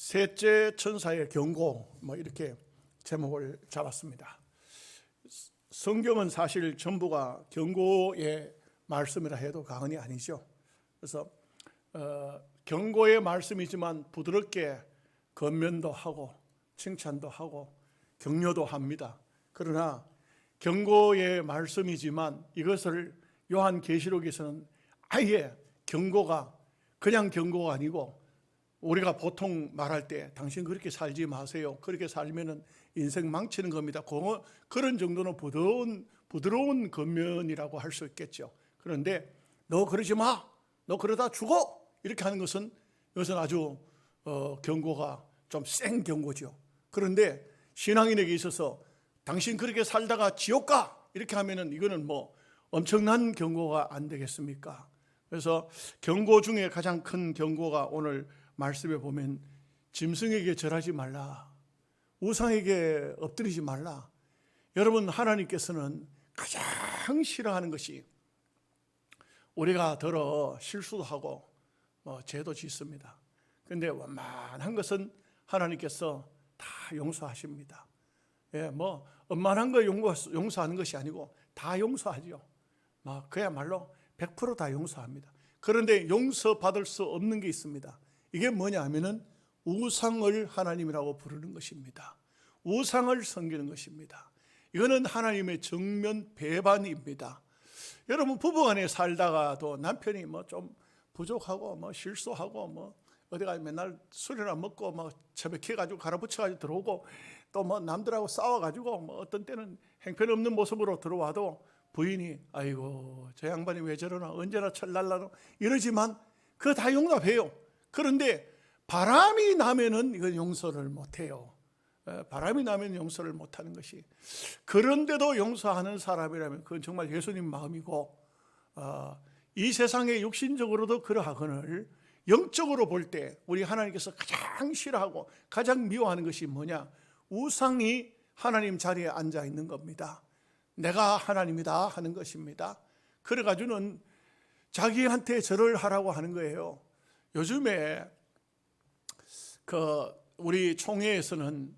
셋째 천사의 경고, 이렇게 제목을 잡았습니다. 성경은 사실 전부가 경고의 말씀이라 해도 과언이 아니죠. 그래서 경고의 말씀이지만 부드럽게 권면도 하고 칭찬도 하고 격려도 합니다. 그러나 경고의 말씀이지만 이것을 요한계시록에서는 아예 경고가 그냥 경고가 아니고, 우리가 보통 말할 때 당신 그렇게 살지 마세요, 그렇게 살면은 인생 망치는 겁니다, 그런 정도는 부드러운 권면이라고 할 수 있겠죠. 그런데 너 그러지 마, 너 그러다 죽어, 이렇게 하는 것은 이것은 아주 경고가 좀 센 경고죠. 그런데 신앙인에게 있어서 당신 그렇게 살다가 지옥 가, 이렇게 하면은 이거는 엄청난 경고가 안 되겠습니까? 그래서 경고 중에 가장 큰 경고가 오늘 말씀에 보면 짐승에게 절하지 말라, 우상에게 엎드리지 말라. 여러분, 하나님께서는 가장 싫어하는 것이 우리가 더러 실수도 하고 죄도 짓습니다. 그런데 원만한 것은 하나님께서 다 용서하십니다. 원만한 거 용서하는 것이 아니고 다 용서하죠. 그야말로 100% 다 용서합니다. 그런데 용서받을 수 없는 게 있습니다. 이게 뭐냐 하면은 우상을 하나님이라고 부르는 것입니다. 우상을 섬기는 것입니다. 이거는 하나님의 정면 배반입니다. 여러분, 부부간에 살다가도 남편이 좀 부족하고 실수하고 어디 가서 맨날 술이나 먹고 처박혀가지고 갈아붙여가지고 들어오고, 또 남들하고 싸워가지고 어떤 때는 형편없는 모습으로 들어와도 부인이 아이고 저 양반이 왜 저러나, 언제나 철날라노, 이러지만 그거 다 용납해요. 그런데 바람이 나면은 이건 용서를 못해요. 바람이 나면 용서를 못하는 것이, 그런데도 용서하는 사람이라면 그건 정말 예수님 마음이고, 이 세상에 육신적으로도 그러하거늘 영적으로 볼 때 우리 하나님께서 가장 싫어하고 가장 미워하는 것이 뭐냐? 우상이 하나님 자리에 앉아 있는 겁니다. 내가 하나님이다 하는 것입니다. 그래가지고는 자기한테 절을 하라고 하는 거예요. 요즘에 우리 총회에서는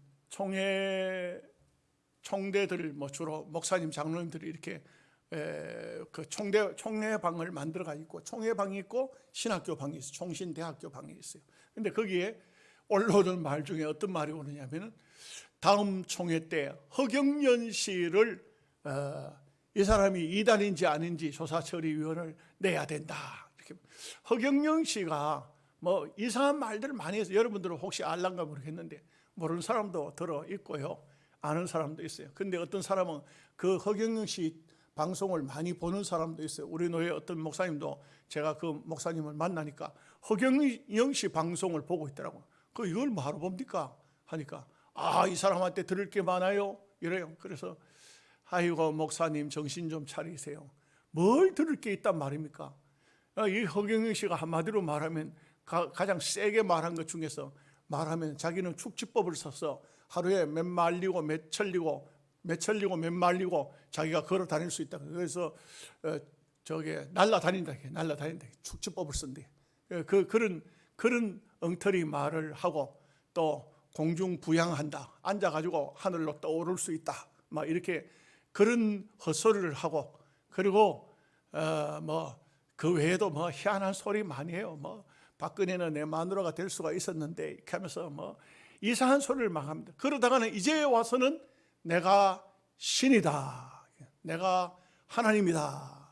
총대들 주로 목사님, 장로님들이 이렇게 총회방을 만들어가 있고, 총회방이 있고 신학교 방이 있어요. 총신대학교 방이 있어요. 근데 거기에 올라오는 말 중에 어떤 말이 오느냐면은 다음 총회 때 허경영 씨를 이 사람이 이단인지 아닌지 조사처리위원을 내야 된다. 이렇게. 허경영 씨가 이상한 말들을 많이 해서 여러분들은 혹시 알란가 모르겠는데 모르는 사람도 들어 있고요, 아는 사람도 있어요. 근데 어떤 사람은 그 허경영 씨 방송을 많이 보는 사람도 있어요. 우리 교회 어떤 목사님도 제가 그 목사님을 만나니까 허경영 씨 방송을 보고 있더라고요. 이걸 뭐하러 봅니까? 하니까 이 사람한테 들을 게 많아요, 이래요. 그래서 아이고 목사님 정신 좀 차리세요. 뭘 들을 게 있단 말입니까? 이 허경영 씨가 한마디로 말하면 가장 세게 말한 것 중에서 말하면 자기는 축지법을 써서 하루에 몇 말리고 몇 천리고 몇 말리고 자기가 걸어 다닐 수 있다. 그래서 날라다닌다 축지법을 쓴대. 그런 엉터리 말을 하고, 또 공중 부양한다, 앉아가지고 하늘로 떠오를 수 있다, 이렇게 그런 헛소리를 하고, 그리고 그 외에도 희한한 소리 많이 해요. 박근혜는 내 마누라가 될 수가 있었는데 이렇게 하면서 이상한 소리를 막 합니다. 그러다가는 이제 와서는 내가 신이다, 내가 하나님이다,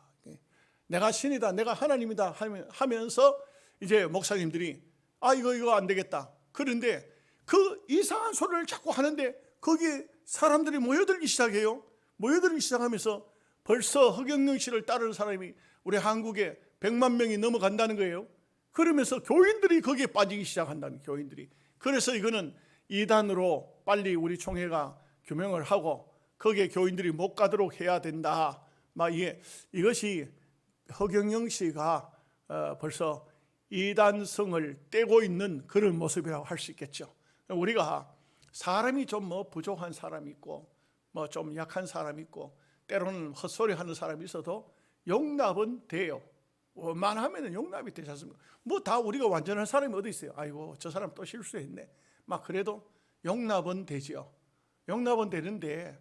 내가 신이다, 내가 하나님이다 하면서 이제 목사님들이 이거 안 되겠다. 그런데 그 이상한 소리를 자꾸 하는데 거기에 사람들이 모여들기 시작해요. 모여들기 시작하면서 벌써 허경영 씨를 따르는 사람이 우리 한국에 100만 명이 넘어간다는 거예요. 그러면서 교인들이 거기에 빠지기 시작한다는, 교인들이. 그래서 이거는 이단으로 빨리 우리 총회가 규명을 하고 거기에 교인들이 못 가도록 해야 된다. 이것이 허경영 씨가 벌써 이단성을 떼고 있는 그런 모습이라고 할 수 있겠죠. 우리가 사람이 좀 부족한 사람이 있고 좀 약한 사람이 있고 때로는 헛소리 하는 사람이 있어도 용납은 돼요. 웬만하면 용납이 되지 않습니까? 다 우리가 완전한 사람이 어디 있어요? 아이고 저 사람 또 실수했네, 막 그래도 용납은 되지요. 용납은 되는데,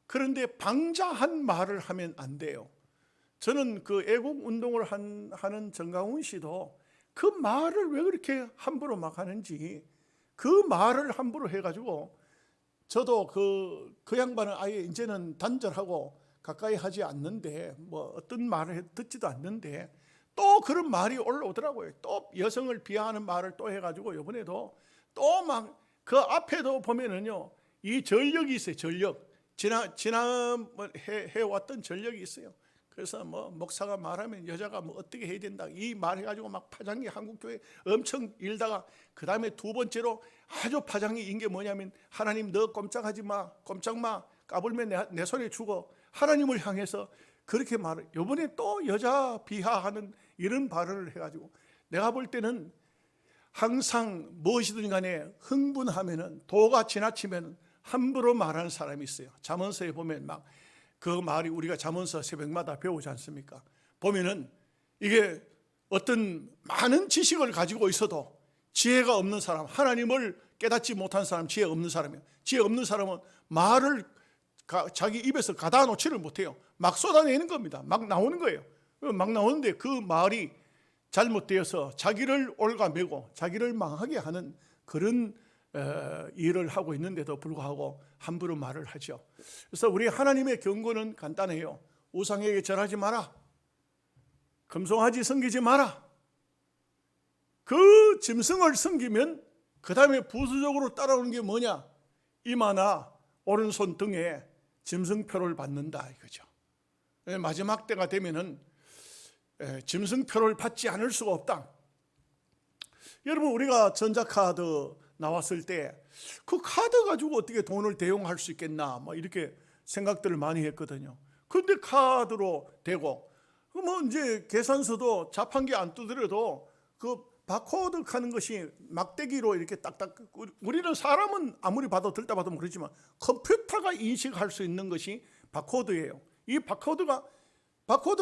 그런데 방자한 말을 하면 안 돼요. 저는 그 애국 운동을 하는 정강훈 씨도 그 말을 왜 그렇게 함부로 막 하는지, 그 말을 함부로 해가지고 저도 그 양반은 아예 이제는 단절하고 가까이 하지 않는데, 뭐 어떤 말을 듣지도 않는데 또 그런 말이 올라오더라고요. 또 여성을 비하하는 말을 또 해가지고 이번에도 또 막 그 앞에도 보면은요, 이 전력이 있어요. 전력. 지난 해왔던 전력이 있어요. 그래서 뭐 목사가 말하면 여자가 뭐 어떻게 해야 된다, 이 말 해가지고 막 파장이 한국교회 엄청 일다가, 그 다음에 두 번째로 아주 파장이 인 게 뭐냐면, 하나님 너 꼼짝하지 마, 꼼짝 마, 까불면 내 손에 죽어, 하나님을 향해서 그렇게 말을. 이번에 또 여자 비하하는 이런 발언을 해가지고, 내가 볼 때는 항상 무엇이든 간에 흥분하면은, 도가 지나치면 함부로 말하는 사람이 있어요. 잠언서에 보면 막 그 말이, 우리가 잠언서 새벽마다 배우지 않습니까? 보면은 이게 어떤 많은 지식을 가지고 있어도 지혜가 없는 사람, 하나님을 깨닫지 못한 사람, 지혜 없는 사람이에요. 지혜 없는 사람은 말을 자기 입에서 가다 놓지를 못해요. 막 쏟아내는 겁니다. 막 나오는 거예요. 막 나오는데 그 말이 잘못되어서 자기를 올가매고 자기를 망하게 하는 그런 일을 하고 있는데도 불구하고 함부로 말을 하죠. 그래서 우리 하나님의 경고는 간단해요. 우상에게 절하지 마라, 금송아지 섬기지 마라. 그 짐승을 섬기면 그 다음에 부수적으로 따라오는 게 뭐냐, 이마나 오른손 등에 짐승표를 받는다 이거죠. 마지막 때가 되면은 짐승표를 받지 않을 수가 없다. 여러분, 우리가 전자카드 나왔을 때 그 카드 가지고 어떻게 돈을 대용할 수 있겠나, 뭐 이렇게 생각들을 많이 했거든요. 그런데 카드로 되고, 뭐 이제 계산서도 자판기 안 두더라도 그 바코드 하는 것이 막대기로 이렇게 딱딱, 우리는 사람은 아무리 봐도 들다 봐도 모르지만 컴퓨터가 인식할 수 있는 것이 바코드예요. 이 바코드가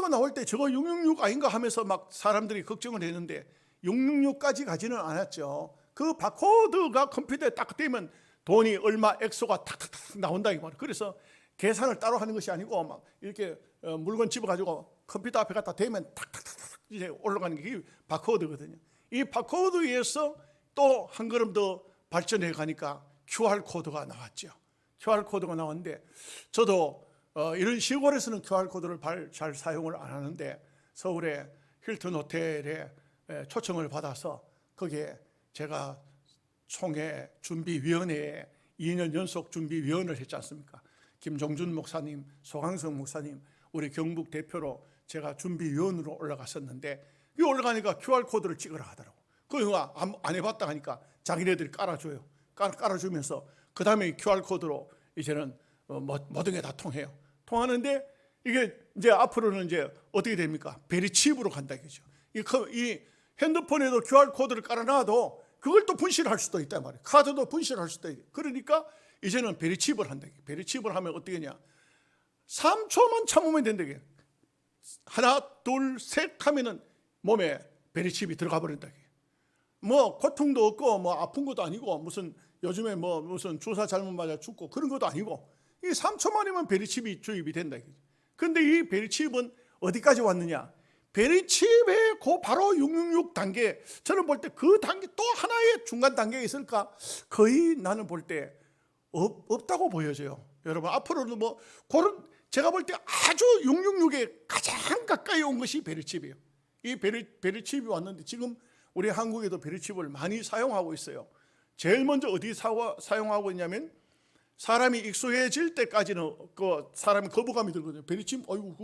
나올 때 저거 666 아닌가 하면서 막 사람들이 걱정을 했는데 666까지 가지는 않았죠. 그 바코드가 컴퓨터에 딱 되면 돈이 얼마 액수가 탁탁탁 나온다 이 말이에요. 그래서 계산을 따로 하는 것이 아니고 막 이렇게 물건 집어가지고 컴퓨터 앞에 갖다 대면 탁탁탁 이제 올라가는 게 바코드거든요. 이 바코드에서 또 한 걸음 더 발전해 가니까 QR코드가 나왔죠. QR코드가 나왔는데, 저도 이런 시골에서는 QR코드를 잘 사용을 안 하는데 서울의 힐튼 호텔에 초청을 받아서 거기에 제가 총회 준비위원회에 2년 연속 준비위원을 했지 않습니까? 김종준 목사님, 소강성 목사님, 우리 경북 대표로 제가 준비위원으로 올라갔었는데, 이 올라가니까 QR코드를 찍으라 하더라고. 그거 안 해봤다 하니까 자기네들이 깔아줘요. 깔아주면서 그 다음에 QR코드로 이제는 모든 게 다 통해요. 통하는데 이게 이제 앞으로는 이제 어떻게 됩니까? 베리칩으로 간다 이거죠. 이 핸드폰에도 QR코드를 깔아놔도 그걸 또 분실할 수도 있단 말이에요. 카드도 분실할 수도 있고. 그러니까 이제는 베리칩을 한다. 베리칩을 하면 어떻게 하냐? 3초만 참으면 된다. 하나, 둘, 셋 하면은 몸에 베리칩이 들어가 버린다. 뭐 고통도 없고 뭐 아픈 것도 아니고, 무슨 요즘에 뭐 무슨 주사 잘못 맞아 죽고 그런 것도 아니고, 이 3초 만이면 베리칩이 주입이 된다. 그런데 이 베리칩은 어디까지 왔느냐? 베리칩의 그 바로 666 단계, 저는 볼 때 그 단계 또 하나의 중간 단계가 있을까? 거의 나는 볼 때 없다고 보여져요. 여러분, 앞으로는 뭐 그런, 제가 볼 때 아주 666에 가장 가까이 온 것이 베리칩이에요. 이 베리칩이 왔는데 지금 우리 한국에도 베리칩을 많이 사용하고 있어요. 제일 먼저 어디 사용하고 있냐면, 사람이 익숙해질 때까지는 그 사람이 거부감이 들거든요. 베리칩, 아이고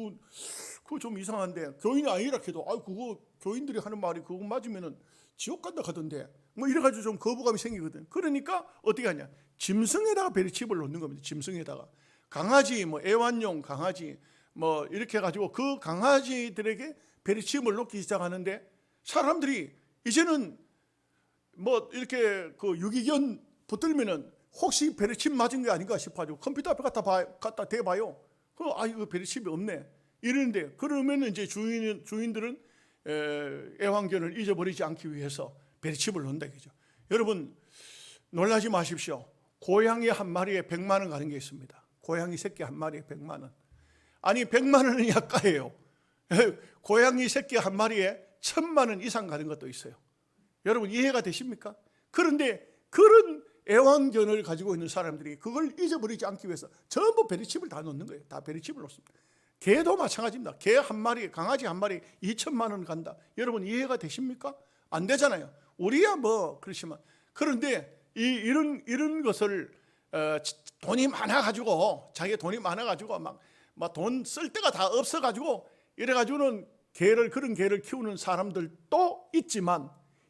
그거 좀 이상한데, 교인이 아니라 해도 그거 교인들이 하는 말이 그거 맞으면은 지옥 간다 하던데, 뭐 이래가지고 좀 거부감이 생기거든. 그러니까 어떻게 하냐? 짐승에다가 베리칩을 놓는 겁니다. 짐승에다가 강아지, 뭐 애완용 강아지, 뭐 이렇게 해가지고 그 강아지들에게 베리칩을 놓기 시작하는데, 사람들이 이제는 뭐 이렇게 그 유기견 붙들면은 혹시 베리칩 맞은 게 아닌가 싶어가지고 컴퓨터 앞에 갖다 대봐요. 이거 베리칩이 없네 이러는데, 그러면 이제 주인들은 애완견을 잊어버리지 않기 위해서 베리칩을 넣는다 이거죠. 여러분, 놀라지 마십시오. 고양이 한 마리에 100만 원 가는 게 있습니다. 고양이 새끼 한 마리에 100만 원. 아니 100만 원은 약가예요. 고양이 새끼 한 마리에 1000만 원 이상 가는 것도 있어요. 여러분 이해가 되십니까? 그런데 그런 애완견을 가지고 있는 사람들이 그걸 잊어버리지 않기 위해서 전부 베리칩을 다 넣는 거예요. 다 베리칩을 넣습니다. 개도 마찬가지입니다. 개 한 마리, 강아지 한 마리 2천만 원 간다. 여러분 이해가 되십니까? 안 되잖아요. 우리야 뭐 그렇지만, 그런데 이런 것을 돈이 많아가지고, 자기가 돈이 많아가지고 막 돈 쓸 데가 다 없어가지고 이래가지고는 그런 개를 키우는 사람들도 있지만,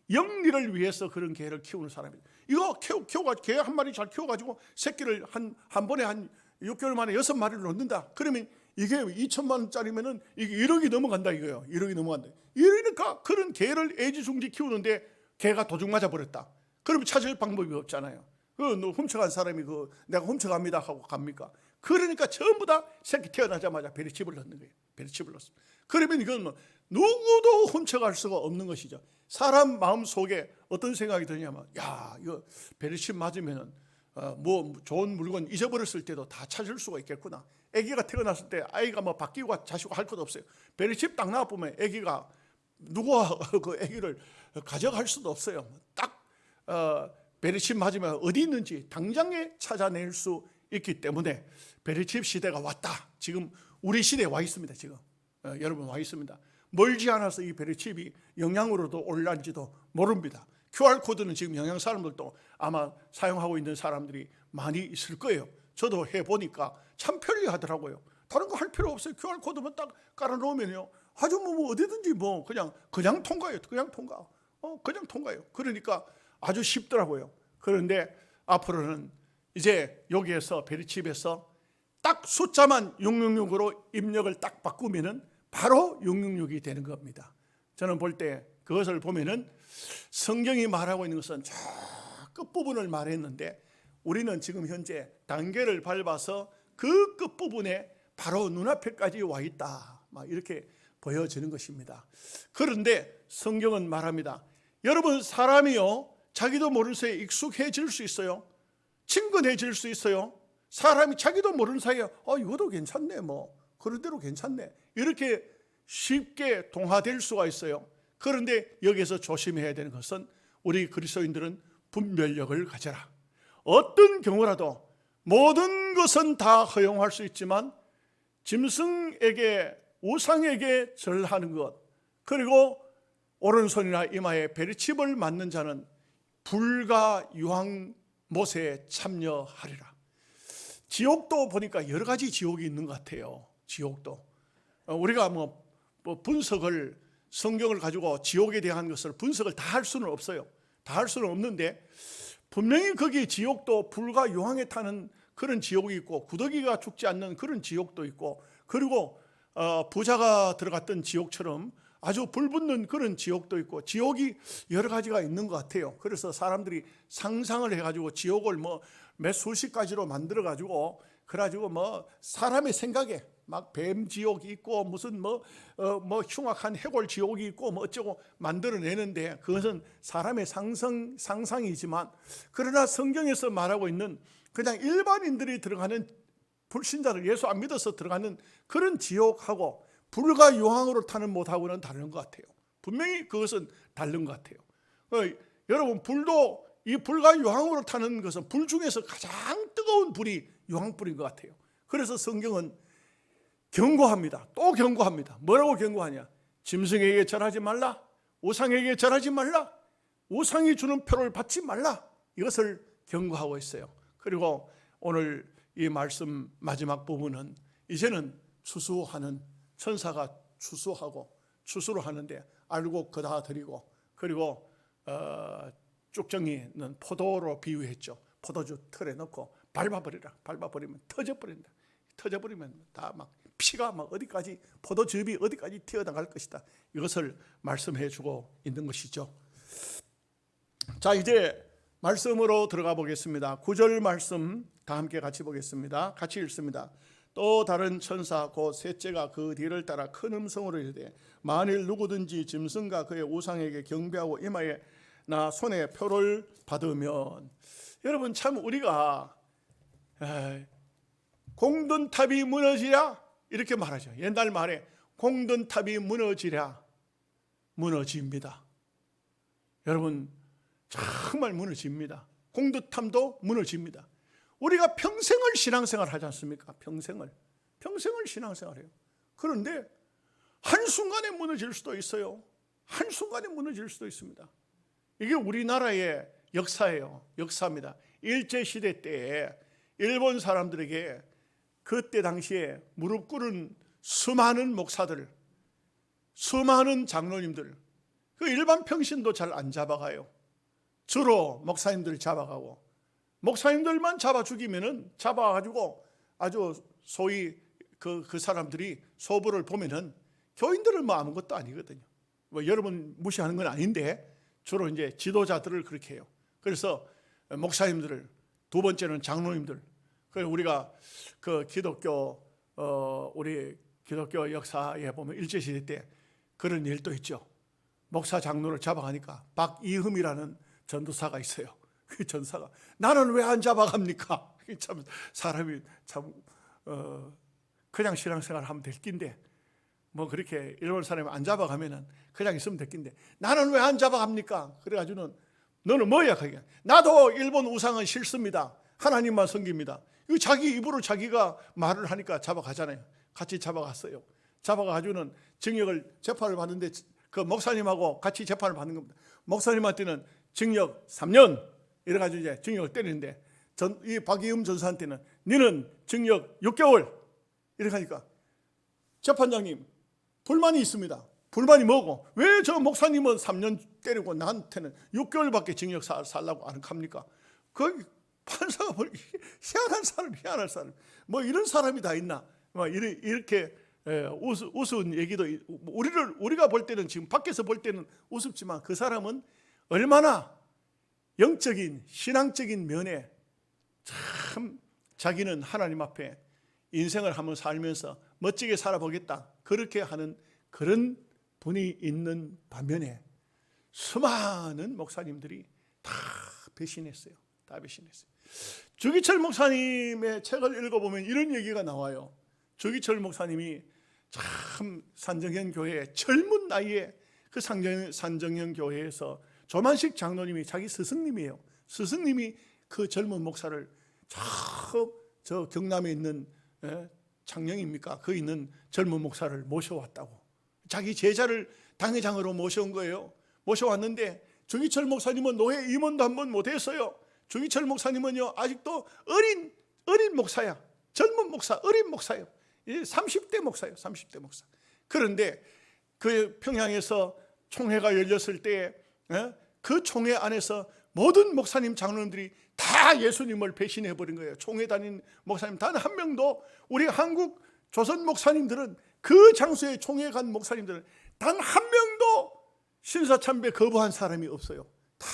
영리를 위해서 그런 개를 키우는 사람이, 이거 키워가지고 개 한 마리 잘 키워가지고 새끼를 한 번에 한 6개월 만에 6마리를 놓는다. 그러면 이게 2천만 원짜리면은 이게 1억이 넘어간다 이거예요. 1억이 넘어간다. 이러니까 그런 개를 애지중지 키우는데 개가 도둑 맞아 버렸다. 그러면 찾을 방법이 없잖아요. 훔쳐간 사람이 내가 훔쳐갑니다 하고 갑니까? 그러니까 전부 다 새끼 태어나자마자 베리칩을 넣는 거예요. 베리칩을 넣습니다. 그러면 이건 뭐 누구도 훔쳐갈 수가 없는 것이죠. 사람 마음 속에 어떤 생각이 드냐면, 야, 이거 베리칩 맞으면은 뭐 좋은 물건 잊어버렸을 때도 다 찾을 수가 있겠구나. 아기가 태어났을 때 아이가 뭐 바뀌고 자시고 할 것 없어요. 베리칩 딱 나와 보면 아기가 누구와 그 아기를 가져갈 수도 없어요. 딱 베리칩 맞으면 어디 있는지 당장에 찾아낼 수 있기 때문에 베리칩 시대가 왔다. 지금 우리 시대에 와 있습니다. 지금 여러분 와 있습니다. 멀지 않아서 이 베리칩이 영양으로도 올라온지도 모릅니다. QR코드는 지금 영양 사람들도 아마 사용하고 있는 사람들이 많이 있을 거예요. 저도 해보니까 참 편리하더라고요. 다른 거 할 필요 없어요. QR코드만 딱 깔아놓으면요, 아주 뭐 어디든지 뭐 그냥 통과해요. 그냥 통과해요. 그러니까 아주 쉽더라고요. 그런데 앞으로는 이제 여기에서 베리칩에서 딱 숫자만 666으로 입력을 딱 바꾸면은 바로 666이 되는 겁니다. 저는 볼 때 그것을 보면은 성경이 말하고 있는 것은 저 끝부분을 말했는데, 우리는 지금 현재 단계를 밟아서 그 끝부분에 바로 눈앞에까지 와 있다, 막 이렇게 보여지는 것입니다. 그런데 성경은 말합니다. 여러분, 사람이요 자기도 모르는 사이에 익숙해질 수 있어요. 친근해질 수 있어요. 사람이 자기도 모르는 사이에 이것도 괜찮네, 뭐 그런 대로 괜찮네, 이렇게 쉽게 동화될 수가 있어요. 그런데 여기서 조심해야 되는 것은, 우리 그리스도인들은 분별력을 가져라. 어떤 경우라도 모든 것은 다 허용할 수 있지만 짐승에게, 우상에게 절하는 것, 그리고 오른손이나 이마에 베리칩을 맞는 자는 불과 유황못에 참여하리라. 지옥도 보니까 여러 가지 지옥이 있는 것 같아요. 지옥도 우리가 뭐 분석을, 성경을 가지고 지옥에 대한 것을 분석을 다 할 수는 없어요. 다 할 수는 없는데, 분명히 거기 지옥도 불과 유황에 타는 그런 지옥이 있고, 구더기가 죽지 않는 그런 지옥도 있고, 그리고 부자가 들어갔던 지옥처럼 아주 불붙는 그런 지옥도 있고, 지옥이 여러 가지가 있는 것 같아요. 그래서 사람들이 상상을 해가지고 지옥을 몇 수십 가지로 만들어가지고, 그래가지고 사람의 생각에 막 뱀 지옥이 있고, 무슨 흉악한 해골 지옥이 있고, 어쩌고 만들어내는데, 그것은 사람의 상상이지만, 그러나 성경에서 말하고 있는 그냥 일반인들이 들어가는, 불신자들, 예수 안 믿어서 들어가는 그런 지옥하고 불과 유황으로 타는 못하고는 다른 것 같아요. 분명히 그것은 다른 것 같아요. 여러분, 불도 이 불과 유황으로 타는 것은 불 중에서 가장 뜨거운 불이 유황불인 것 같아요. 그래서 성경은 경고합니다. 또 경고합니다. 뭐라고 경고하냐? 짐승에게 절하지 말라, 우상에게 절하지 말라, 우상이 주는 표를 받지 말라, 이것을 경고하고 있어요. 그리고 오늘 이 말씀 마지막 부분은, 이제는 추수하는 천사가 추수를 하는데 알고 거다 드리고, 그리고 쭉정이는 포도로 비유했죠. 포도주 틀에 넣고 밟아버리면 터져버린다. 터져버리면 다 막 피가 막 어디까지, 포도즙이 어디까지 튀어나갈 것이다, 이것을 말씀해 주고 있는 것이죠. 자, 이제 말씀으로 들어가 보겠습니다. 9절 말씀 다 함께 같이 보겠습니다. 같이 읽습니다. 또 다른 천사 곧 셋째가 그 뒤를 따라 큰 음성으로 이르되, 만일 누구든지 짐승과 그의 우상에게 경배하고 이마에 나 손에 표를 받으면. 여러분, 참 우리가 공든탑이 무너지랴 이렇게 말하죠. 옛날 말에 공든탑이 무너지랴 무너집니다. 여러분, 정말 무너집니다. 공든탑도 무너집니다. 우리가 평생을 신앙생활 하지 않습니까? 평생을 신앙생활해요. 그런데 한순간에 무너질 수도 있어요. 한순간에 무너질 수도 있습니다. 이게 우리나라의 역사예요. 역사입니다. 일제시대 때에 일본 사람들에게 그때 당시에 무릎 꿇은 수많은 목사들, 수많은 장로님들, 그 일반 평신도 잘 안 잡아가요. 주로 목사님들 잡아가고, 목사님들만 잡아 죽이면은, 잡아가지고 아주 소위 그 사람들이 소부를 보면은 교인들은 뭐 아무것도 아니거든요. 뭐 여러분 무시하는 건 아닌데 주로 이제 지도자들을 그렇게 해요. 그래서 목사님들을, 두 번째는 장로님들. 그래서 우리가 그 우리 기독교 역사에 보면 일제시대 때 그런 일도 있죠. 목사 장로를 잡아가니까 박이흠이라는 전도사가 있어요. 그 전사가 나는 왜 안 잡아갑니까? 참 사람이 참 그냥 신앙생활 하면 될 낀데, 뭐 그렇게 일본 사람이 안 잡아가면은 그냥 있으면 될 낀데 나는 왜 안 잡아갑니까? 그래가지고는 너는 뭐야? 그게 나도 일본 우상은 싫습니다. 하나님만 섬깁니다. 이거 자기 입으로 자기가 말을 하니까 잡아가잖아요. 같이 잡아갔어요. 잡아가지고는 재판을 받는데 그 목사님하고 같이 재판을 받는 겁니다. 목사님한테는 징역 3년 이래가지고 이제 징역을 때리는데 이 박이흠 전사한테는 너는 징역 6개월 이렇게 하니까 재판장님 불만이 있습니다. 불만이 뭐고? 왜 저 목사님은 3년 때리고 나한테는 6개월밖에 징역 살라고 안 합니까? 그 판사가 뭐 희한한 사람 뭐 이런 사람이 다 있나? 뭐 이렇게 우스운 얘기도, 우리가 볼 때는, 지금 밖에서 볼 때는 우습지만 그 사람은 얼마나 영적인 신앙적인 면에 참 자기는 하나님 앞에 인생을 한번 살면서 멋지게 살아보겠다 그렇게 하는 그런 분이 있는 반면에 수많은 목사님들이 다 배신했어요. 다 배신했어요. 주기철 목사님의 책을 읽어보면 이런 얘기가 나와요. 주기철 목사님이 참 산정현 교회 젊은 나이에 그 산정현 교회에서 조만식 장로님이 자기 스승님이에요. 스승님이 그 젊은 목사를 저 경남에 있는 창녕입니까? 그 있는 젊은 목사를 모셔왔다고. 자기 제자를 당회장으로 모셔온 거예요. 모셔왔는데 주기철 목사님은 노회 임원도 한번 못했어요. 주기철 목사님은요 아직도 어린 목사야. 젊은 목사, 어린 목사예요. 30대 목사예요. 30대 목사. 그런데 그 평양에서 총회가 열렸을 때 그 총회 안에서 모든 목사님 장로님들이 다 예수님을 배신해버린 거예요. 총회 다닌 목사님 단 한 명도, 우리 한국 조선 목사님들은 그 장소에 총회 간 목사님들은 단 한 명도 신사참배 거부한 사람이 없어요. 다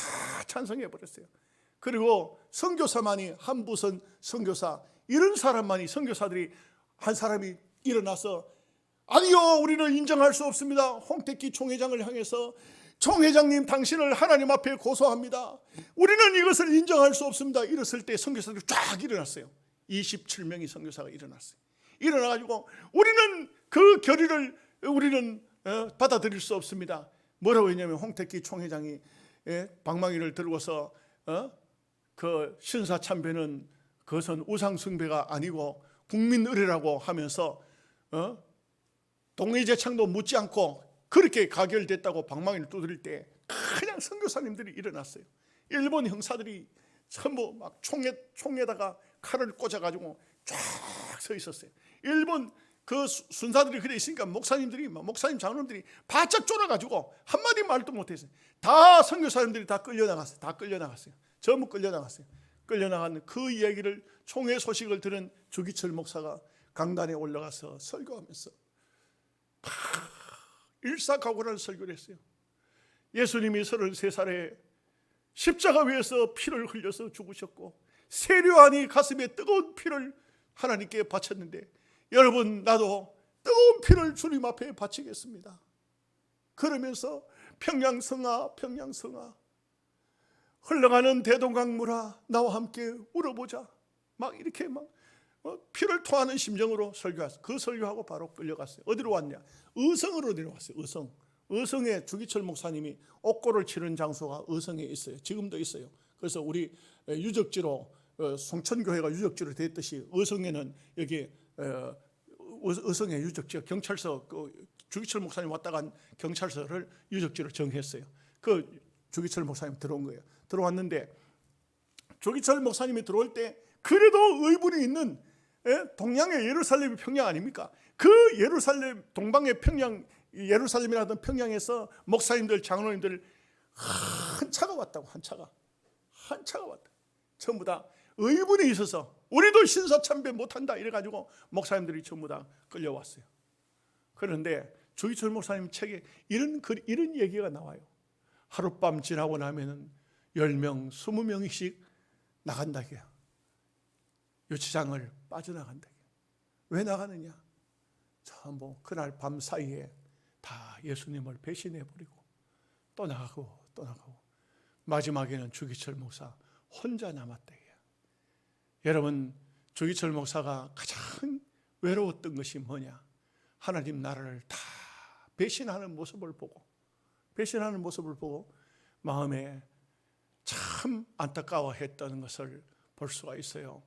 찬성해버렸어요. 그리고 선교사만이, 한부선 선교사, 이런 사람만이, 선교사들이 한 사람이 일어나서 아니요 우리는 인정할 수 없습니다. 홍택기 총회장을 향해서 총회장님 당신을 하나님 앞에 고소합니다. 우리는 이것을 인정할 수 없습니다. 이랬을 때 선교사들이 쫙 일어났어요. 27명의 선교사가 일어났어요. 일어나가지고 우리는 그 결의를 우리는 받아들일 수 없습니다. 뭐라고 했냐면 홍택기 총회장이 방망이를 들고서 그 신사참배는 그것은 우상숭배가 아니고 국민의례라고 하면서 동의제창도 묻지 않고 그렇게 가결됐다고 방망이를 두드릴 때 그냥 선교사님들이 일어났어요. 일본 형사들이 전부 막 총에다가 칼을 꽂아가지고 쫙 서 있었어요. 일본 그 순사들이 그래 있으니까 목사님 장로님들이 바짝 쫄아가지고 한마디 말도 못했어요. 다 선교사님들이 다 끌려나갔어요. 전부 끌려나갔어요. 끌려나간 그 이야기를, 총회 소식을 들은 주기철 목사가 강단에 올라가서 설교하면서 일사각오라는 설교를 했어요. 예수님이 33살에 십자가 위에서 피를 흘려서 죽으셨고 세류하니 가슴에 뜨거운 피를 하나님께 바쳤는데 여러분 나도 뜨거운 피를 주님 앞에 바치겠습니다. 그러면서 평양성아 흘러가는 대동강물아 나와 함께 울어보자. 막 이렇게 막 피를 토하는 심정으로 설교했어요. 그 설교하고 바로 끌려갔어요. 어디로 왔냐? 의성으로 내려왔어요. 의성에 주기철 목사님이 옥고를 치른 장소가 의성에 있어요. 지금도 있어요. 그래서 우리 유적지로 송천교회가 유적지로 됐듯이 의성에는 여기 의성의 유적지가 경찰서, 주기철 목사님 왔다 간 경찰서를 유적지로 정했어요. 그 주기철 목사님 들어온 거예요. 들어왔는데 주기철 목사님이 들어올 때 그래도 의분이 있는 동양의 예루살렘이 평양 아닙니까? 그 예루살렘 동방의 평양, 예루살렘이라던 평양에서 목사님들, 장로님들 한 차가 왔다고. 한 차가 왔다. 전부 다 의분이 있어서 우리도 신사참배 못한다 이래가지고 목사님들이 전부 다 끌려왔어요. 그런데 주기철 목사님 책에 이런 얘기가 나와요. 하룻밤 지나고 나면은 10명, 20명씩 나간다고요. 유치장을 빠져나간다. 왜 나가느냐? 전부 그날 밤 사이에 다 예수님을 배신해버리고 또 나가고 마지막에는 주기철 목사 혼자 남았다. 여러분, 주기철 목사가 가장 외로웠던 것이 뭐냐? 하나님 나라를 다 배신하는 모습을 보고 마음에 참 안타까워했던 것을 볼 수가 있어요.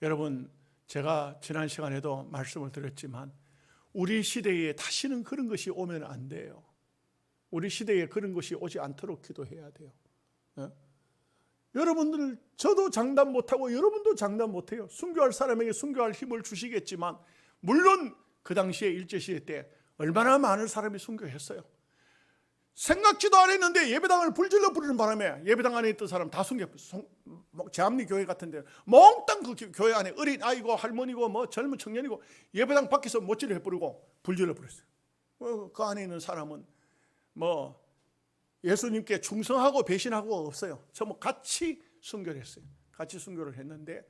여러분, 제가 지난 시간에도 말씀을 드렸지만 우리 시대에 다시는 그런 것이 오면 안 돼요. 우리 시대에 그런 것이 오지 않도록 기도해야 돼요. 여러분들, 저도 장담 못하고 여러분도 장담 못해요. 순교할 사람에게 순교할 힘을 주시겠지만 물론 그 당시에 일제시대 때 얼마나 많은 사람이 순교했어요. 생각지도 않았는데 예배당을 불질러 부르는 바람에 예배당 안에 있던 사람 다 순교했어요. 제암리 교회 같은 데 몽땅 그 교회 안에 어린 아이고 할머니고 뭐 젊은 청년이고 예배당 밖에서 못질러 해버리고 불질러 버렸어요. 그 안에 있는 사람은 뭐 예수님께 충성하고 배신하고 없어요. 전부 같이 순교를 했어요. 같이 순교를 했는데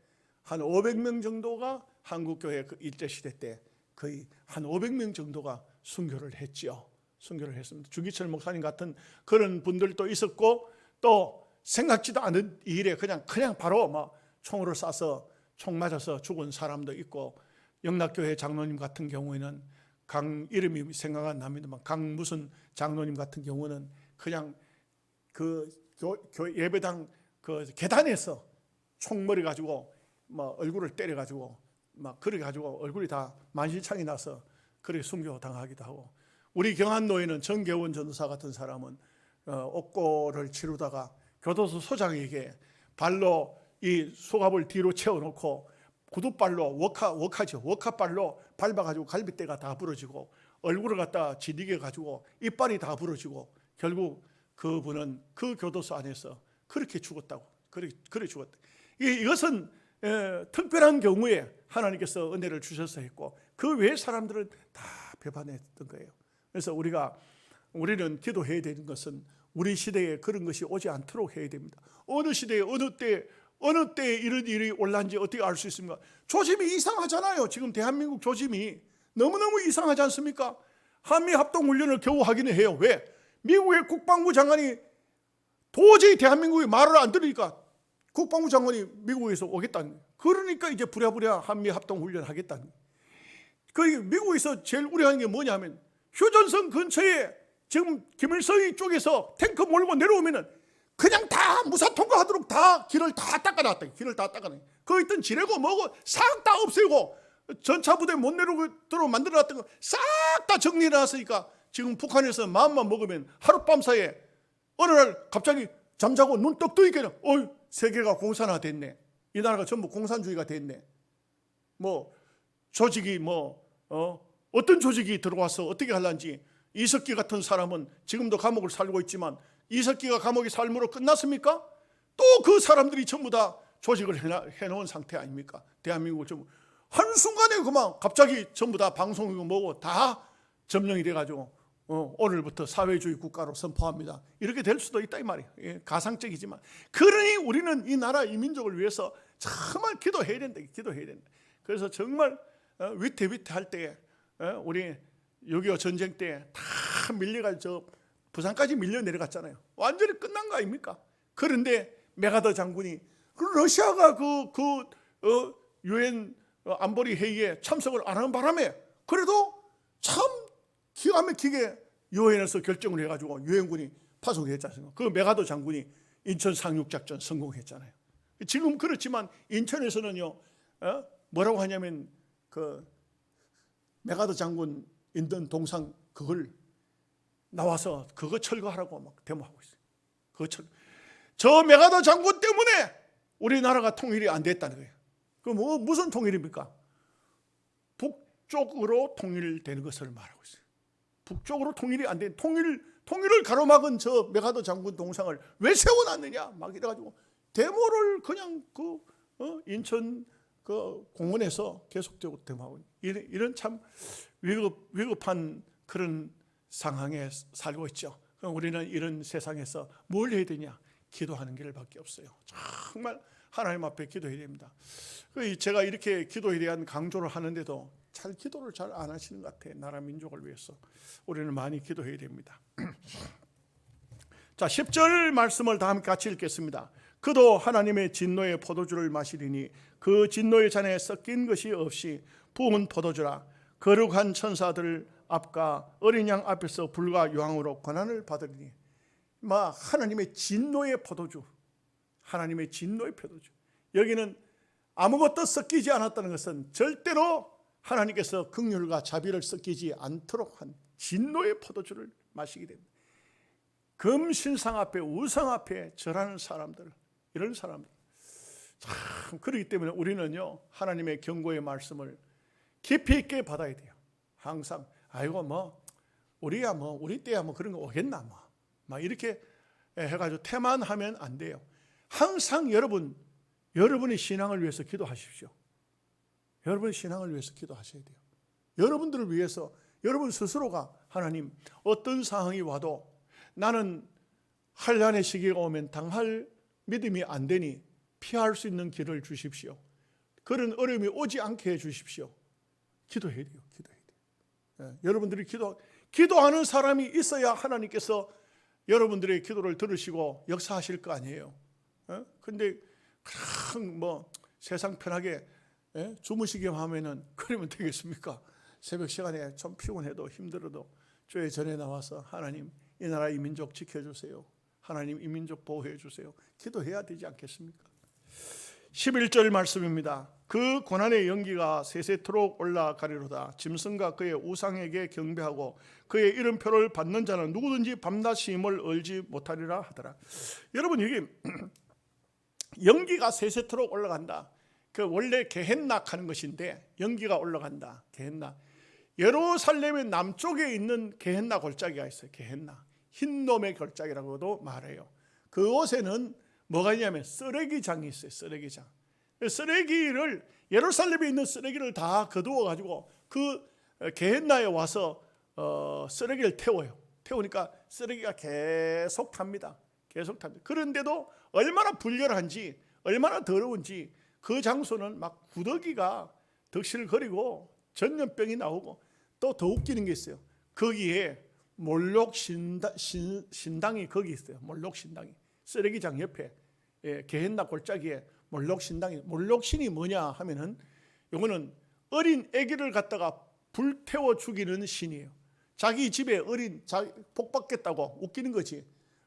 한 500명 정도가 한국교회 그 일제시대 때 거의 한 500명 정도가 순교를 했죠. 순교를 했습니다. 주기철 목사님 같은 그런 분들도 있었고 또 생각지도 않은 일에 그냥 바로 막 총으로 쏴서 총 맞아서 죽은 사람도 있고 영락교회 장로님 같은 경우에는 이름이 생각 안 납니다만 무슨 장로님 같은 경우는 그냥 그 예배당 그 계단에서 총머리 가지고 막 얼굴을 때려 가지고 막 그래 가지고 얼굴이 다 만신창이 나서 그렇게 순교 당하기도 하고, 우리 경안노예는 정계원 전도사 같은 사람은 옥고를 치르다가 교도소 소장에게 발로 이 수갑을 뒤로 채워놓고 구두발로 워카발로 밟아가지고 갈비뼈가 다 부러지고 얼굴을 갖다 지리게 가지고 이빨이 다 부러지고 결국 그분은 그 교도소 안에서 그렇게 죽었다고. 그래 죽었다. 이것은 특별한 경우에 하나님께서 은혜를 주셔서 했고 그 외 사람들은 다 배반했던 거예요. 그래서 우리는 기도해야 되는 것은 우리 시대에 그런 것이 오지 않도록 해야 됩니다. 어느 시대에 어느 때에 이런 일이 올란지 어떻게 알 수 있습니까? 조짐이 이상하잖아요. 지금 대한민국 조짐이 너무너무 이상하지 않습니까? 한미합동훈련을 겨우 하기는 해요. 왜? 미국의 국방부 장관이 도저히 대한민국이 말을 안 들으니까 국방부 장관이 미국에서 오겠다는 거예요. 그러니까 이제 부랴부랴 한미합동훈련 하겠다는 거예요. 그 미국에서 제일 우려하는 게 뭐냐면 휴전선 근처에 지금 김일성이 쪽에서 탱크 몰고 내려오면은 그냥 다 무사 통과하도록 다 길을 다 닦아놨다. 거기 있던 지뢰고 뭐고 싹 다 없애고 전차 부대 못 내려오도록 만들어놨던 거 싹 다 정리해놨으니까 지금 북한에서 마음만 먹으면 하룻밤 사이에 어느 날 갑자기 잠자고 눈 떡 뜨니까 세계가 공산화 됐네. 이 나라가 전부 공산주의가 됐네. 뭐 조직이 어떤 조직이 들어와서 어떻게 할란지. 이석기 같은 사람은 지금도 감옥을 살고 있지만 이석기가 감옥이 삶으로 끝났습니까? 또 그 사람들이 전부 다 조직을 해놓은 상태 아닙니까? 대한민국을 전부 한순간에 그만 갑자기 전부 다 방송이고 뭐고 다 점령이 돼가지고 오늘부터 사회주의 국가로 선포합니다. 이렇게 될 수도 있다 이 말이에요. 예, 가상적이지만 그러니 우리는 이 나라 이 민족을 위해서 정말 기도해야 된다. 그래서 정말 위태위태할 때에 우리 6.25 전쟁 때 다 밀려가지고 부산까지 밀려 내려갔잖아요. 완전히 끝난 거 아닙니까? 그런데 메가더 장군이 그 러시아가 유엔 안보리 회의에 참석을 안 하는 바람에 그래도 참 기가 막히게 유엔에서 결정을 해가지고 유엔군이 파송을 했잖아요. 그 메가더 장군이 인천 상륙작전 성공했잖아요. 지금 그렇지만 인천에서는요 뭐라고 하냐면 그 메가더 장군 있는 동상 그걸 나와서 그거 철거하라고 막 데모하고 있어요. 저 메가더 장군 때문에 우리나라가 통일이 안 됐다는 거예요. 그 무슨 통일입니까? 북쪽으로 통일되는 것을 말하고 있어요. 북쪽으로 통일이 안 된 통일을 가로막은 저 메가더 장군 동상을 왜 세워놨느냐 막 이래가지고 데모를 그냥 인천 그 공원에서 계속적으로 데모하고 이런 참 위급한 그런 상황에 살고 있죠. 그럼 우리는 이런 세상에서 뭘 해야 되냐? 기도하는 길밖에 없어요. 정말 하나님 앞에 기도해야 됩니다. 제가 이렇게 기도에 대한 강조를 하는데도 기도를 잘 안 하시는 것 같아요. 나라 민족을 위해서 우리는 많이 기도해야 됩니다. 자, 10절 말씀을 다 함께 같이 읽겠습니다. 그도 하나님의 진노의 포도주를 마시리니 그 진노의 잔에 섞인 것이 없이 부은 포도주라. 거룩한 천사들 앞과 어린 양 앞에서 불과 유황으로 권한을 받으리니. 하나님의 진노의 포도주, 하나님의 진노의 포도주. 여기는 아무것도 섞이지 않았다는 것은 절대로 하나님께서 긍휼과 자비를 섞이지 않도록 한 진노의 포도주를 마시게 됩니다. 금신상 앞에 우상 앞에 절하는 사람들, 이런 사람들 참 그렇기 때문에 우리는요 하나님의 경고의 말씀을 깊이 있게 받아야 돼요. 항상 우리 때야 그런 거 오겠나 막 이렇게 해가지고 태만하면 안 돼요. 항상 여러분의 신앙을 위해서 기도하십시오. 여러분의 신앙을 위해서 기도하셔야 돼요. 여러분들을 위해서 여러분 스스로가 하나님 어떤 상황이 와도 나는 환난의 시기가 오면 당할 믿음이 안 되니 피할 수 있는 길을 주십시오. 그런 어려움이 오지 않게 해 주십시오. 기도해야 돼요. 기도해야 돼요. 여러분들이 기도하는 사람이 있어야 하나님께서 여러분들의 기도를 들으시고 역사하실 거 아니에요. 근데 세상 편하게 주무시기만 하면은 그러면 되겠습니까? 새벽 시간에 좀 피곤해도 힘들어도 주의 전에 나와서 하나님 이 나라 이 민족 지켜주세요. 하나님 이 민족 보호해 주세요. 기도해야 되지 않겠습니까? 11절 말씀입니다. 그 고난의 연기가 세세토록 올라가리로다. 짐승과 그의 우상에게 경배하고 그의 이름표를 받는 자는 누구든지 밤낮 힘을 얼지 못하리라 하더라. 여러분 여기 연기가 세세토록 올라간다. 그 원래 게헨낙 하는 것인데 연기가 올라간다. 게헨낙. 예루살렘의 남쪽에 있는 게헨나 골짜기가 있어요. 게헨나. 흰놈의 골짜기라고도 말해요. 그곳에는 뭐가 있냐면 쓰레기장이 있어요. 쓰레기장. 예루살렘에 있는 쓰레기를 다 거두어 가지고 그 게헨나에 와서 쓰레기를 태워요. 태우니까 쓰레기가 계속 탑니다. 계속 탑니다. 그런데도 얼마나 불결한지 얼마나 더러운지 그 장소는 막 구더기가 덕실거리고 전염병이 나오고 또 더 웃기는 게 있어요. 거기에 몰록 신당이 거기 있어요. 몰록 신당이 쓰레기장 옆에 게헨나 골짜기에 몰록 신당이. 몰록 신이 뭐냐 하면은 이거는 어린 아기를 갖다가 불태워 죽이는 신이에요. 자기 집에 복 받겠다고 웃기는 거지.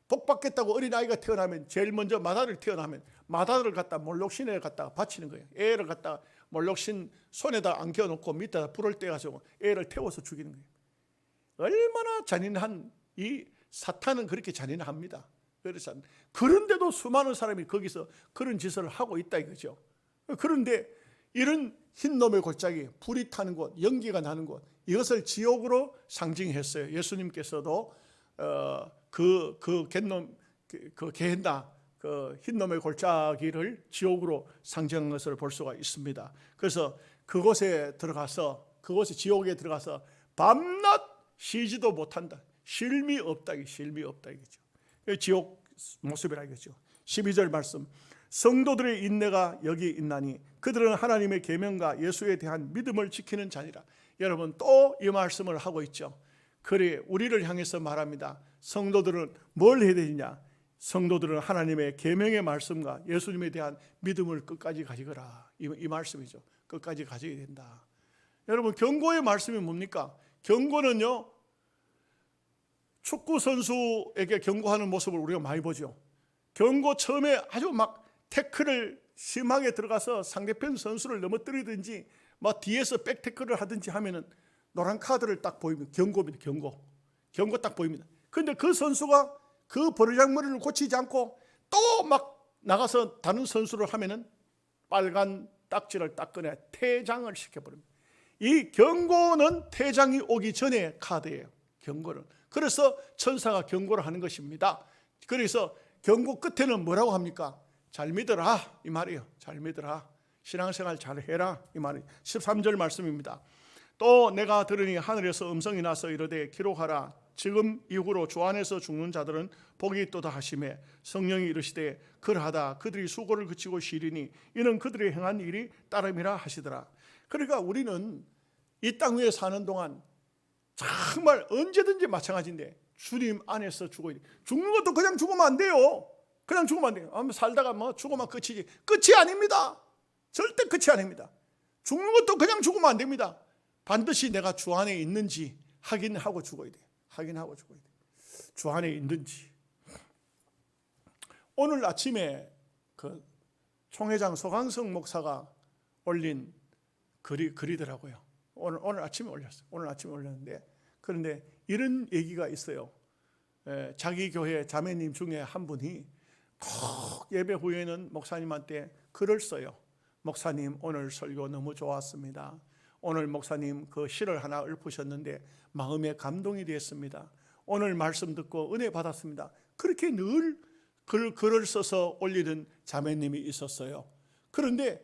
복 받겠다고 어린 아이가 태어나면 제일 먼저 마다를 태어나면 마다를 갖다 몰록 신에 갖다가 바치는 거예요. 애를 갖다 몰록 신 손에다 안겨 놓고 밑에다 불을 떼가지고 애를 태워서 죽이는 거예요. 얼마나 잔인한 이 사탄은 그렇게 잔인합니다. 그런데도 수많은 사람이 거기서 그런 짓을 하고 있다 이거죠. 그런데 이런 흰놈의 골짜기, 불이 타는 곳, 연기가 나는 곳, 이것을 지옥으로 상징했어요. 예수님께서도 게헨나 그 흰놈의 골짜기를 지옥으로 상징한 것을 볼 수가 있습니다. 그래서 그곳에 지옥에 들어가서 밤낮 쉬지도 못한다. 쉼이 없다 이거죠. 지옥 모습이라 이거죠. 12절 말씀. 성도들의 인내가 여기 있나니 그들은 하나님의 계명과 예수에 대한 믿음을 지키는 자니라. 여러분 또 이 말씀을 하고 있죠. 그래 우리를 향해서 말합니다. 성도들은 뭘 해야 되느냐? 성도들은 하나님의 계명의 말씀과 예수님에 대한 믿음을 끝까지 가지거라. 이 말씀이죠. 끝까지 가져야 된다. 여러분, 경고의 말씀이 뭡니까? 경고는요, 축구 선수에게 경고하는 모습을 우리가 많이 보죠. 경고 처음에 아주 막 태클을 심하게 들어가서 상대편 선수를 넘어뜨리든지 막 뒤에서 백태클을 하든지 하면은 노란 카드를 딱 보이면 경고입니다. 경고 딱 보입니다. 그런데 그 선수가 그 버르장머리를 고치지 않고 또 막 나가서 다른 선수를 하면은 빨간 딱지를 딱 꺼내 퇴장을 시켜버립니다. 이 경고는 퇴장이 오기 전에 카드예요. 경고는. 그래서 천사가 경고를 하는 것입니다. 그래서 경고 끝에는 뭐라고 합니까? 잘 믿어라 이 말이에요. 잘 믿어라. 신앙생활 잘 해라 이 말이에요. 13절 말씀입니다. 또 내가 들으니 하늘에서 음성이 나서 이르되 기록하라. 지금 이후로 주 안에서 죽는 자들은 복이 있도다 하시매 성령이 이르시되 그러하다 그들이 수고를 그치고 쉬리니 이는 그들이 행한 일이 따름이라 하시더라. 그러니까 우리는 이 땅 위에 사는 동안 정말 언제든지 마찬가지인데 주님 안에서 죽어야 돼. 죽는 것도 그냥 죽으면 안 돼요. 그냥 죽으면 안 돼요. 살다가 뭐 죽으면 끝이지. 끝이 아닙니다. 절대 끝이 아닙니다. 죽는 것도 그냥 죽으면 안 됩니다. 반드시 내가 주 안에 있는지 확인하고 죽어야 돼요. 확인하고 죽어야 돼요. 주 안에 있는지. 오늘 아침에 그 총회장 소강성 목사가 올린 글이더라고요. 오늘 아침에 올렸어요. 오늘 아침에 올렸는데, 그런데 이런 얘기가 있어요. 자기 교회 자매님 중에 한 분이 꼭 예배 후에는 목사님한테 글을 써요. 목사님 오늘 설교 너무 좋았습니다. 오늘 목사님 그 시를 하나 읊으셨는데 마음에 감동이 되었습니다. 오늘 말씀 듣고 은혜 받았습니다. 그렇게 늘 글을 써서 올리는 자매님이 있었어요. 그런데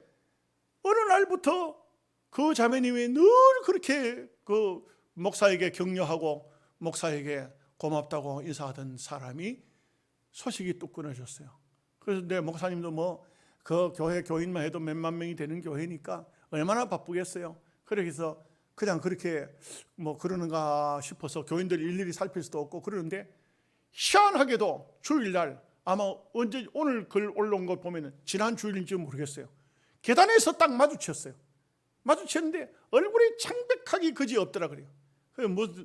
어느 날부터 그 자매님이 늘 그렇게 그 목사에게 격려하고 목사에게 고맙다고 인사하던 사람이 소식이 뚝 끊어졌어요. 그래서 내 목사님도 뭐 그 교회 교인만 해도 몇만 명이 되는 교회니까 얼마나 바쁘겠어요. 그래서 그냥 그렇게 뭐 그러는가 싶어서 교인들 일일이 살필 수도 없고 그러는데, 희한하게도 주일날 아마 언제 오늘 글 올라온 거 보면은 지난 주일인지 모르겠어요. 계단에서 딱 마주쳤어요. 마주쳤는데 얼굴이 창백하기 그지 없더라 그래요.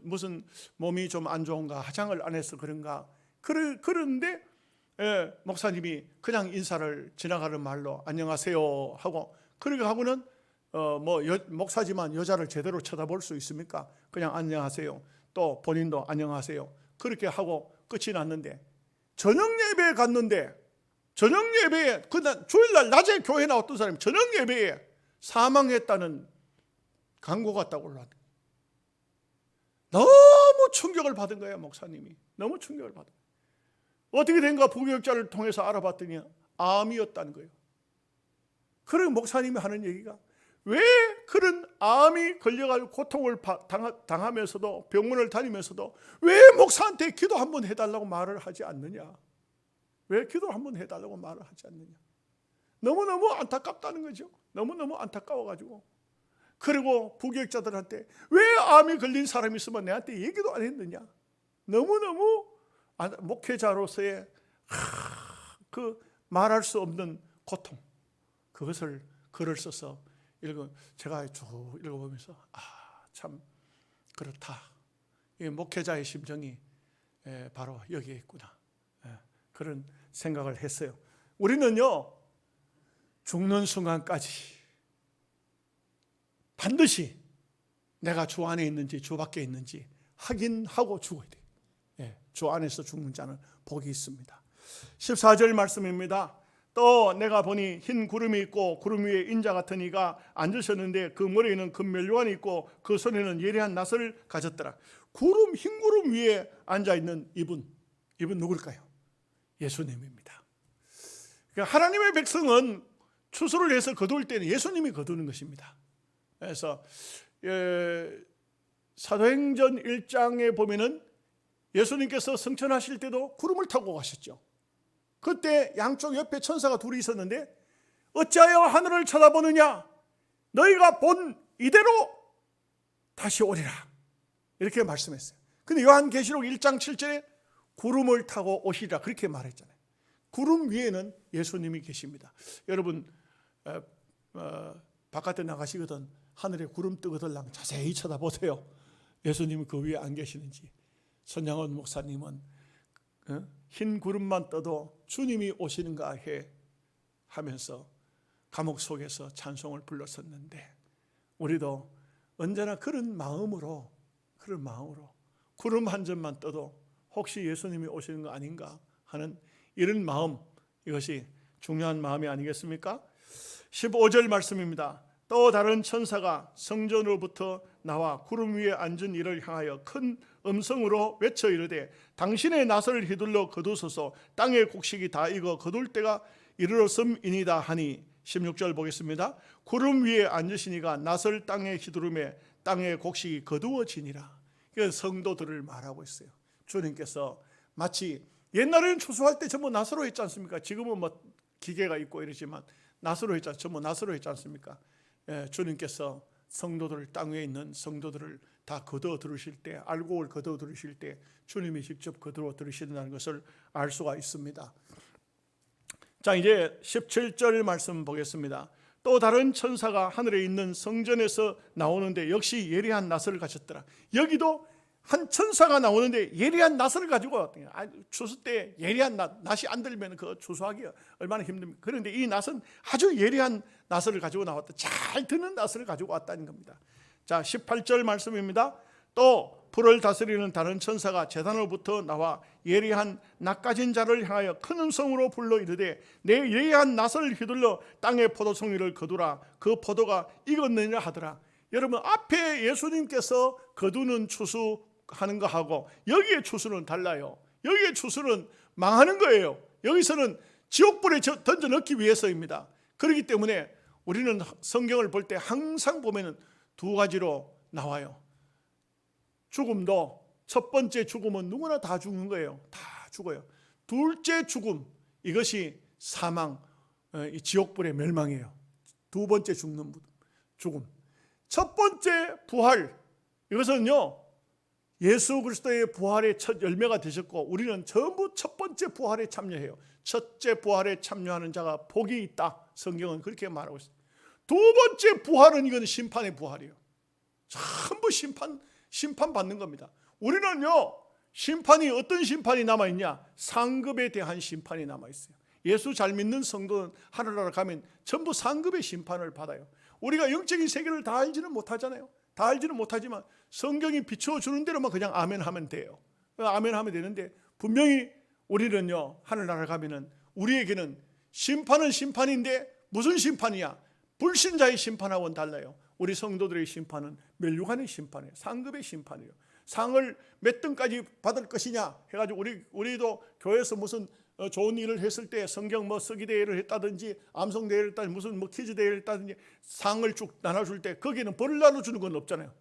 무슨 몸이 좀 안 좋은가, 화장을 안 해서 그런가. 그런데 목사님이 그냥 인사를 지나가는 말로 안녕하세요 하고, 그렇게 하고는 목사지만 여자를 제대로 쳐다볼 수 있습니까? 그냥 안녕하세요. 또 본인도 안녕하세요. 그렇게 하고 끝이 났는데, 저녁 예배에 갔는데, 저녁 예배에 그날 주일날 낮에 교회 나왔던 사람이 저녁 예배에 사망했다는 광고가 딱 올라왔다. 너무 충격을 받은 거예요. 목사님이 너무 충격을 받은 거예요. 어떻게 된가 부교육자를 통해서 알아봤더니 암이었다는 거예요. 그리고 목사님이 하는 얘기가, 왜 그런 암이 걸려가지고 고통을 당하면서도 병원을 다니면서도 왜 목사한테 기도 한번 해달라고 말을 하지 않느냐. 왜 기도 한번 해달라고 말을 하지 않느냐. 너무너무 안타깝다는 거죠. 너무너무 안타까워가지고. 그리고 부교육자들한테 왜 암이 걸린 사람이 있으면 내한테 얘기도 안 했느냐. 너무너무 목회자로서의 그 말할 수 없는 고통, 그것을 글을 써서 제가 쭉 읽어보면서 참 그렇다. 이 목회자의 심정이 바로 여기에 있구나. 그런 생각을 했어요. 우리는요, 죽는 순간까지 반드시 내가 주 안에 있는지 주 밖에 있는지 확인하고 죽어야 돼요. 주 안에서 죽는 자는 복이 있습니다. 14절 말씀입니다. 또 내가 보니 흰 구름이 있고 구름 위에 인자 같은 이가 앉으셨는데 그 머리에는 금면류관이 있고 그 손에는 예리한 낫을 가졌더라. 흰 구름 위에 앉아있는 이분 누굴까요? 예수님입니다. 그러니까 하나님의 백성은 추수를 해서 거둘 때는 예수님이 거두는 것입니다. 그래서 사도행전 1장에 보면은 예수님께서 승천하실 때도 구름을 타고 가셨죠. 그때 양쪽 옆에 천사가 둘이 있었는데, 어찌하여 하늘을 쳐다보느냐, 너희가 본 이대로 다시 오리라, 이렇게 말씀했어요. 근데 요한계시록 1장 7절에 구름을 타고 오시리라 그렇게 말했잖아요. 구름 위에는 예수님이 계십니다. 여러분 바깥에 나가시거든 하늘에 구름 뜨거들랑 자세히 쳐다보세요. 예수님이 그 위에 안 계시는지. 손양원 목사님은 흰 구름만 떠도 주님이 오시는가 해 하면서 감옥 속에서 찬송을 불렀었는데, 우리도 언제나 그런 마음으로 구름 한 점만 떠도 혹시 예수님이 오시는 거 아닌가 하는 이런 마음, 이것이 중요한 마음이 아니겠습니까? 15절 말씀입니다. 또 다른 천사가 성전으로부터 나와 구름 위에 앉은 이를 향하여 큰 음성으로 외쳐 이르되 당신의 낫을 휘둘러 거두소서. 땅의 곡식이 다 익어 거둘 때가 이르렀음이니이다 하니. 16절 보겠습니다. 구름 위에 앉으시니가 낫을 땅에 휘두르매 땅의 곡식이 거두어지니라. 그 성도들을 말하고 있어요. 주님께서 마치 옛날에는 추수할 때 전부 낫으로 했지 않습니까? 지금은 뭐 기계가 있고 이러지만 낫으로 했지 않습니까? 주님께서 성도들, 땅 위에 있는 성도들을 다 거두어 들으실 때, 알곡을 거두어 들으실 때 주님이 직접 거두어 들으신다는 것을 알 수가 있습니다. 자, 이제 17절 말씀 보겠습니다. 또 다른 천사가 하늘에 있는 성전에서 나오는데 역시 예리한 낫을 가졌더라. 여기도 한 천사가 나오는데 예리한 낫을 가지고 왔더니, 추수 때 예리한 낫이 안 들면 그 추수하기 얼마나 힘듭니까? 그런데 이 낫은 아주 예리한 낫을 가지고 나왔다. 잘 드는 낫을 가지고 왔다는 겁니다. 자, 18절 말씀입니다. 또 불을 다스리는 다른 천사가 제단으로부터 나와 예리한 낫 가진 자를 향하여 큰 음성으로 불러 이르되 내 예리한 낫을 휘둘러 땅의 포도송이를 거두라. 그 포도가 익었느니라 하더라. 여러분, 앞에 예수님께서 거두는 추수하는 거하고 여기에 추수는 달라요. 여기에 추수는 망하는 거예요. 여기서는 지옥불에 던져 넣기 위해서입니다. 그렇기 때문에 우리는 성경을 볼 때 항상 보면은 두 가지로 나와요. 죽음도 첫 번째 죽음은 누구나 다 죽는 거예요. 다 죽어요. 둘째 죽음, 이것이 사망, 이 지옥불의 멸망이에요. 두 번째 죽는 죽음. 첫 번째 부활, 이것은요 예수 그리스도의 부활의 첫 열매가 되셨고 우리는 전부 첫 번째 부활에 참여해요. 첫째 부활에 참여하는 자가 복이 있다. 성경은 그렇게 말하고 있어요. 두 번째 부활은 이건 심판의 부활이에요. 전부 심판받는 겁니다. 우리는요 심판이, 어떤 심판이 남아있냐? 상급에 대한 심판이 남아있어요. 예수 잘 믿는 성도는 하늘나라 가면 전부 상급의 심판을 받아요. 우리가 영적인 세계를 다 알지는 못하잖아요. 다 알지는 못하지만 성경이 비춰주는 대로만 그냥 아멘 하면 돼요. 아멘 하면 되는데, 분명히 우리는요 하늘나라 가면은 우리에게는 심판은 심판인데 무슨 심판이야? 불신자의 심판하고는 달라요. 우리 성도들의 심판은 멸류관의 심판이에요. 상급의 심판이에요. 상을 몇 등까지 받을 것이냐 해가지고 우리도 교회에서 무슨 좋은 일을 했을 때 성경 뭐 쓰기 대회를 했다든지 암송 대회를 했다든지 무슨 뭐 퀴즈 대회를 했다든지 상을 쭉 나눠줄 때 거기는 벌을 나눠주는 건 없잖아요.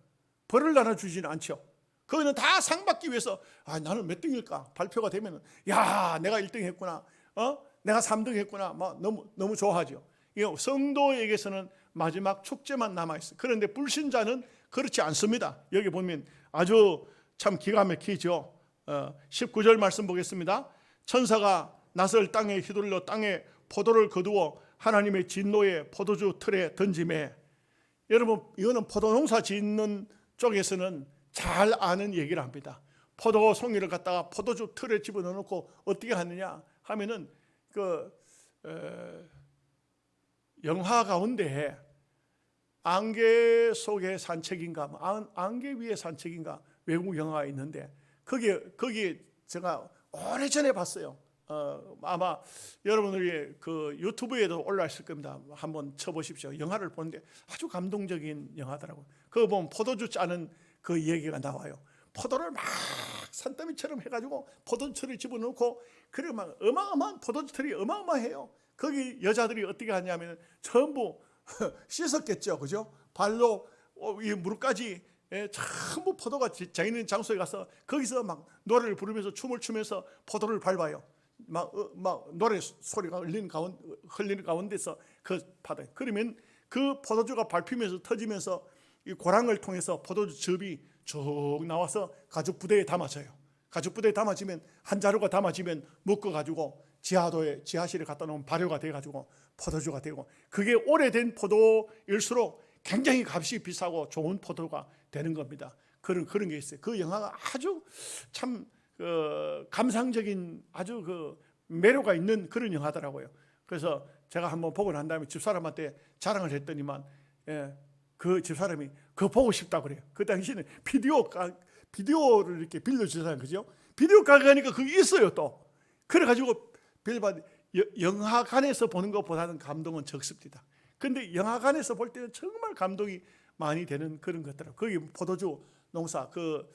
벌을 나눠주지는 않죠. 거기는 다 상 받기 위해서 나는 몇 등일까 발표가 되면은 야 내가 1등 했구나, 내가 3등 했구나, 막 너무 좋아하죠. 성도에게서는 마지막 축제만 남아있어요. 그런데 불신자는 그렇지 않습니다. 여기 보면 아주 참 기가 막히죠. 19절 말씀 보겠습니다. 천사가 낫을 땅에 휘둘러 땅에 포도를 거두어 하나님의 진노의 포도주 틀에 던지매. 여러분, 이거는 포도농사 짓는 쪽에서는 잘 아는 얘기를 합니다. 포도 송이를 갖다가 포도주 틀에 집어넣고 어떻게 하느냐 하면은 영화 가운데 안개 속의 산책인가, 안개 위의 산책인가, 외국 영화가 있는데 거기 제가 오래전에 봤어요. 아마 여러분들이 그 유튜브에도 올라 있을 겁니다. 한번 쳐보십시오. 영화를 보는데 아주 감동적인 영화더라고요. 그거 보면 포도주 짜는 그 얘기가 나와요. 포도를 막 산더미처럼 해가지고 포도주를 집어넣고, 그리고 막 어마어마한 포도주틀이 어마어마해요. 거기 여자들이 어떻게 하냐면 전부 씻었겠죠, 그죠? 발로 이 무릎까지 전부 포도가 자 있는 장소에 가서 거기서 막 노래를 부르면서 춤을 추면서 포도를 밟아요. 막 노래 소리가 흘리는 가운데서 그 바다에. 그러면 그 포도주가 밟히면서 터지면서 이 고랑을 통해서 포도주 즙이 쭉 나와서 가죽 부대에 담아져요. 가죽 부대에 담아지면 한 자루가 담아지면 묶어가지고 지하실에 갖다 놓으면 발효가 돼가지고 포도주가 되고, 그게 오래된 포도일수록 굉장히 값이 비싸고 좋은 포도가 되는 겁니다. 그런 게 있어요. 그 영화가 아주 참 감상적인 아주 매료가 있는 그런 영화더라고요. 그래서 제가 한번 보고 난 다음에 집사람한테 자랑을 했더니만, 그 집사람이 그거 보고 싶다고 그래요. 그 당시에는 비디오를 이렇게 빌려주잖아요. 그죠? 비디오 가게 가니까 그게 있어요 또. 그래가지고 영화관에서 보는 것보다는 감동은 적습니다. 근데 영화관에서 볼 때는 정말 감동이 많이 되는 그런 것들은, 거기 포도주 농사, 그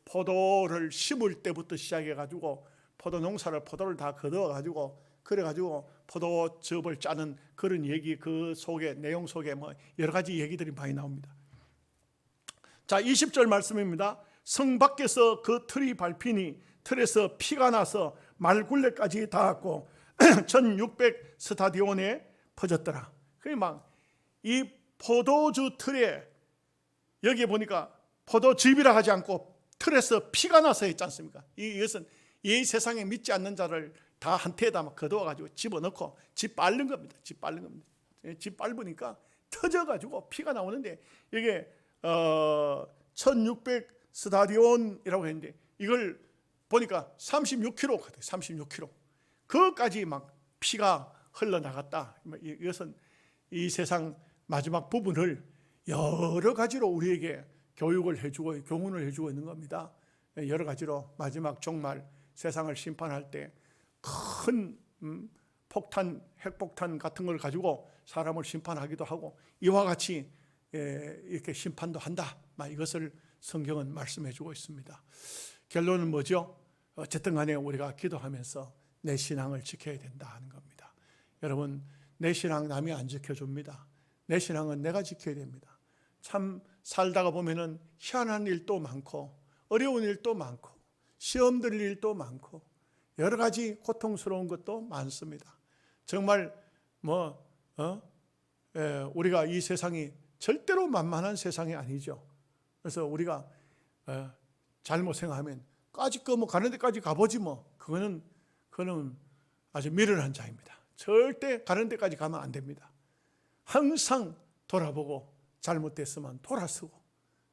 포도를 심을 때부터 시작해가지고 포도를 다 거두어가지고, 그래가지고 포도즙을 짜는 그런 얘기, 그 속에 내용 속에 뭐 여러 가지 얘기들이 많이 나옵니다. 자, 20절 말씀입니다. 성 밖에서 그 틀이 밟히니 틀에서 피가 나서 말굴레까지 닿았고 1600 스타디온에 퍼졌더라. 그게 막 이 포도주 틀에, 여기에 보니까 포도즙이라 하지 않고 틀에서 피가 나서 했지 않습니까? 이것은 이 세상에 믿지 않는 자를 다 한테에다 막 거두어가지고 집어넣고 짓밟는 겁니다. 짓밟으니까 터져가지고 피가 나오는데, 이게 1600 스타디온이라고 했는데 이걸 보니까 36km 같아요. 36km. 그것까지 막 피가 흘러나갔다. 이것은 이 세상 마지막 부분을 여러 가지로 우리에게 교육을 해주고 교훈을 해주고 있는 겁니다. 여러 가지로 마지막 종말 세상을 심판할 때 큰 폭탄, 핵폭탄 같은 걸 가지고 사람을 심판하기도 하고, 이와 같이 이렇게 심판도 한다. 이것을 성경은 말씀해 주고 있습니다. 결론은 뭐죠? 어쨌든 간에 우리가 기도하면서 내 신앙을 지켜야 된다 하는 겁니다. 여러분, 내 신앙 남이 안 지켜줍니다. 내 신앙은 내가 지켜야 됩니다. 참 살다가 보면은 희한한 일도 많고 어려운 일도 많고 시험 들 일도 많고 여러 가지 고통스러운 것도 많습니다. 정말 우리가 이 세상이 절대로 만만한 세상이 아니죠. 그래서 우리가 잘못 생각하면 가는 데까지 가보지 뭐. 그거는 아주 미련한 자입니다. 절대 가는 데까지 가면 안 됩니다. 항상 돌아보고 잘못됐으면 돌아서고,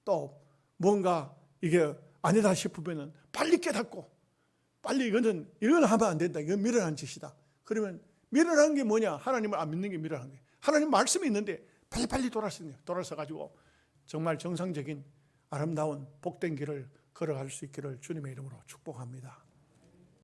또 뭔가 이게 아니다 싶으면 빨리 깨닫고, 빨리 이건 하면 안 된다. 이건 미련한 짓이다. 그러면 미련한 게 뭐냐? 하나님을 안 믿는 게 미련한 거예요. 하나님 말씀이 있는데 빨리 돌아서 가지고 정말 정상적인 아름다운 복된 길을 걸어갈 수 있기를 주님의 이름으로 축복합니다.